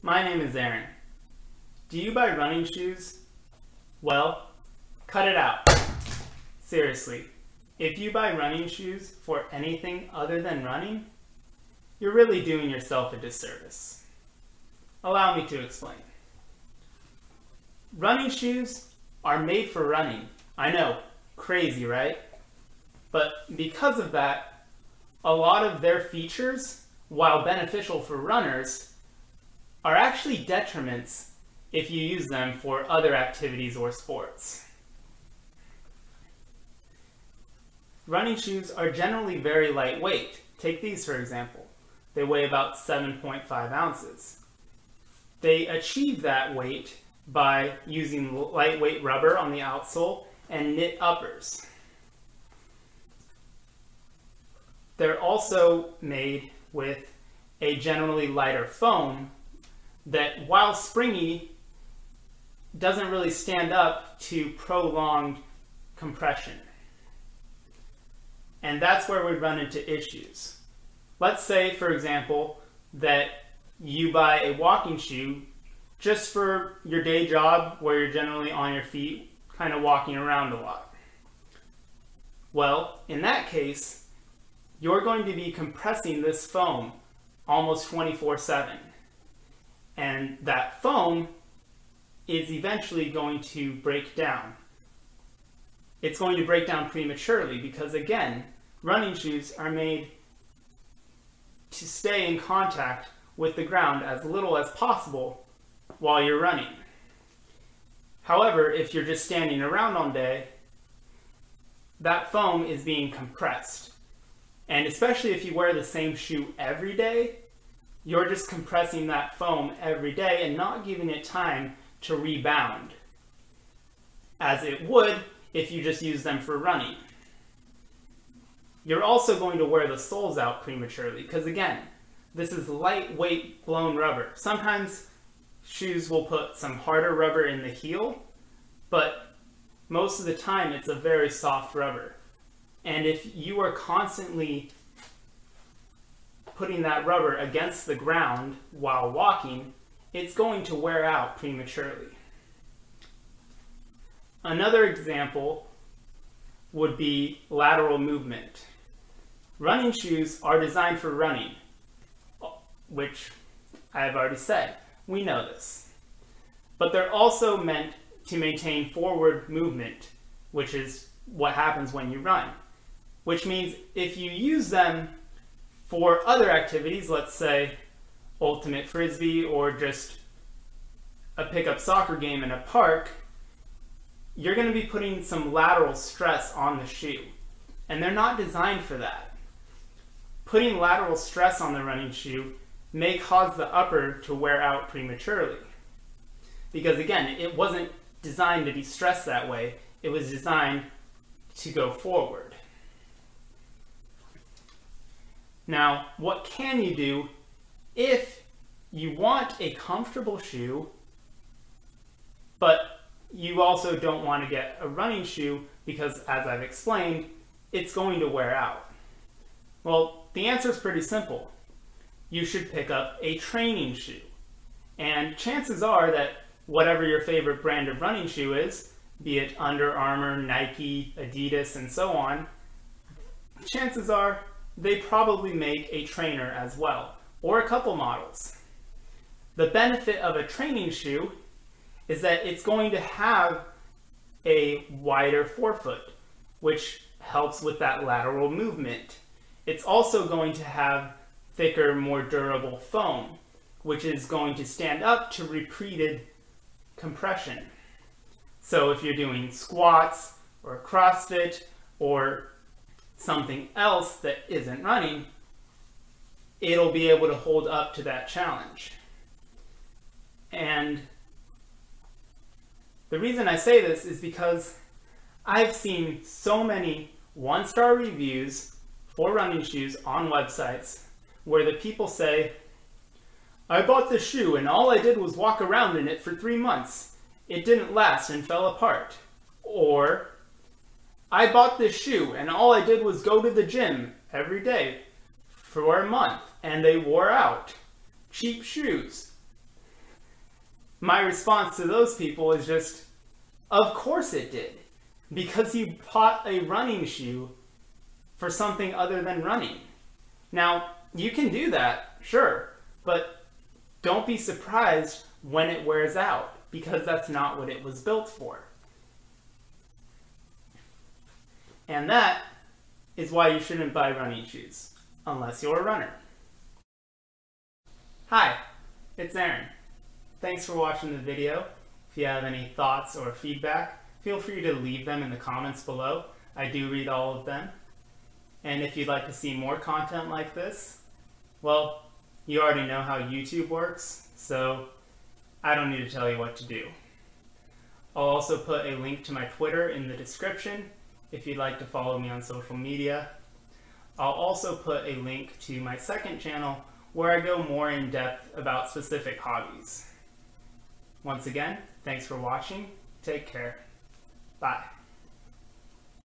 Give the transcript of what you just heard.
My name is Aaron. Do you buy running shoes? Well, cut it out. Seriously, if you buy running shoes for anything other than running, you're really doing yourself a disservice. Allow me to explain. Running shoes are made for running. I know, crazy, right? But because of that, a lot of their features, while beneficial for runners, are actually detriments if you use them for other activities or sports. Running shoes are generally very lightweight. Take these for example. They weigh about 7.5 ounces. They achieve that weight by using lightweight rubber on the outsole and knit uppers. They're also made with a generally lighter foam that, while springy, doesn't really stand up to prolonged compression. And that's where we run into issues. Let's say, for example, that you buy a walking shoe just for your day job where you're generally on your feet, kind of walking around a lot. Well, in that case, you're going to be compressing this foam almost 24/7. And that foam is eventually going to break down. It's going to break down prematurely because, again, running shoes are made to stay in contact with the ground as little as possible while you're running. However, if you're just standing around all day, that foam is being compressed. And especially if you wear the same shoe every day, you're just compressing that foam every day and not giving it time to rebound, as it would if you just use them for running. You're also going to wear the soles out prematurely because, again, this is lightweight blown rubber. Sometimes shoes will put some harder rubber in the heel, but most of the time it's a very soft rubber. And if you are constantly putting that rubber against the ground while walking, it's going to wear out prematurely. Another example would be lateral movement. Running shoes are designed for running, which I have already said. We know this. But they're also meant to maintain forward movement, which is what happens when you run. Which means if you use them for other activities, let's say ultimate frisbee or just a pickup soccer game in a park, you're going to be putting some lateral stress on the shoe. And they're not designed for that. Putting lateral stress on the running shoe may cause the upper to wear out prematurely. Because again, it wasn't designed to be stressed that way. It was designed to go forward. Now, what can you do if you want a comfortable shoe, but you also don't want to get a running shoe because, as I've explained, it's going to wear out? Well, the answer is pretty simple. You should pick up a training shoe. And chances are that whatever your favorite brand of running shoe is, be it Under Armour, Nike, Adidas, and so on, chances are they probably make a trainer as well, or a couple models. The benefit of a training shoe is that it's going to have a wider forefoot, which helps with that lateral movement. It's also going to have thicker, more durable foam, which is going to stand up to repeated compression. So if you're doing squats or CrossFit or something else that isn't running, it'll be able to hold up to that challenge. And the reason I say this is because I've seen so many one-star reviews for running shoes on websites where the people say, "I bought this shoe and all I did was walk around in it for 3 months. It didn't last and fell apart." Or, "I bought this shoe and all I did was go to the gym every day for a month and they wore out. Cheap shoes." My response to those people is just, of course it did. Because you bought a running shoe for something other than running. Now, you can do that, sure, but don't be surprised when it wears out, because that's not what it was built for. And that is why you shouldn't buy running shoes, unless you're a runner. Hi, it's Aaron. Thanks for watching the video. If you have any thoughts or feedback, feel free to leave them in the comments below. I do read all of them. And if you'd like to see more content like this, well, you already know how YouTube works, so I don't need to tell you what to do. I'll also put a link to my Twitter in the description if you'd like to follow me on social media. I'll also put a link to my second channel where I go more in depth about specific hobbies. Once again, thanks for watching. Take care. Bye.